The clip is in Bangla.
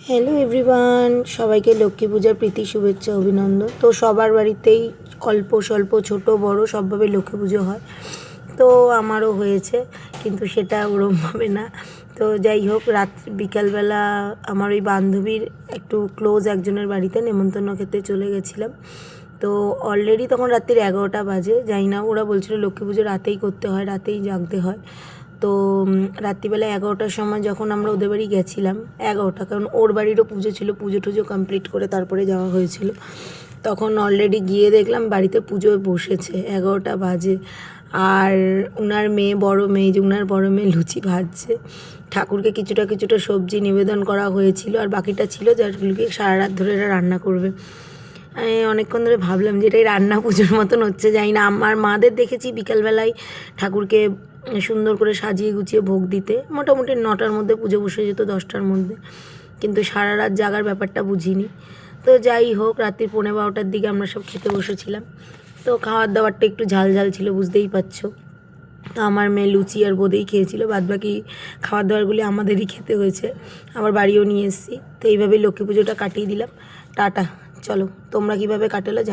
হ্যালো এভরিওয়ান, সবাইকে লক্ষ্মী পূজার প্রীতি শুভেচ্ছা অভিনন্দন। তো সবার বাড়িতেই অল্প স্বল্প ছোট বড় সবভাবে লক্ষ্মী পুজো হয়। তো আমারও হয়েছে, কিন্তু সেটা ওরমভাবে না। তো যাই হোক, বিকালবেলা আমার ওই বান্ধবীর একটু ক্লোজ একজনের বাড়িতে নেমন্তন্ন খেতে চলে গেছিলাম। তো অলরেডি তখন রাত্রির 11টা বাজে। জানি না, ওরা বলছিল লক্ষ্মী পুজো রাতেই করতে হয়, রাতেই জাগতে হয়। তো রাত্রিবেলা 11টার সময় যখন আমরা ওদের বাড়ি গেছিলাম, 11টা, কারণ ওর বাড়িরও পুজো ছিল, পুজো টুজো কমপ্লিট করে তারপরে যাওয়া হয়েছিল। তখন অলরেডি গিয়ে দেখলাম বাড়িতে পুজোয় বসেছে, 11টা বাজে। আর উনার মেয়ে, উনার বড় মেয়ে লুচি ভাজছে। ঠাকুরকে কিছুটা কিছুটা সবজি নিবেদন করা হয়েছিল, আর বাকিটা ছিল যারগুলোকে সারা রাত ধরে এরা রান্না করবে। আমি অনেকক্ষণ ধরে ভাবলাম যে এটাই রান্না পুজোর মতন হচ্ছে, জানি না। আমার মাদের দেখেছি বিকালবেলায় ঠাকুরকে সুন্দর করে সাজিয়ে গুছিয়ে ভোগ দিতে, মোটামুটি 9টার মধ্যে পুজো বসে যেত, 10টার মধ্যে। কিন্তু সারা রাত জাগার ব্যাপারটা বুঝিনি। তো যাই হোক, রাত্রি 11:15টার দিকে আমরা সব খেতে বসেছিলাম। তো খাওয়ার দাওয়ারটা একটু ঝাল ঝাল ছিল, বুঝতেই পারছো। তো আমার মেয়ে লুচি আর বোঁদেই খেয়েছিল, বাদবাকি খাবার দাবারগুলি আমাদেরই খেতে হয়েছে, আবার বাড়িও নিয়ে এসেছি। তো এইভাবেই লক্ষ্মী পুজোটা কাটিয়ে দিলাম। টাটা। চলো, তোমরা কীভাবে কাটালে জানি।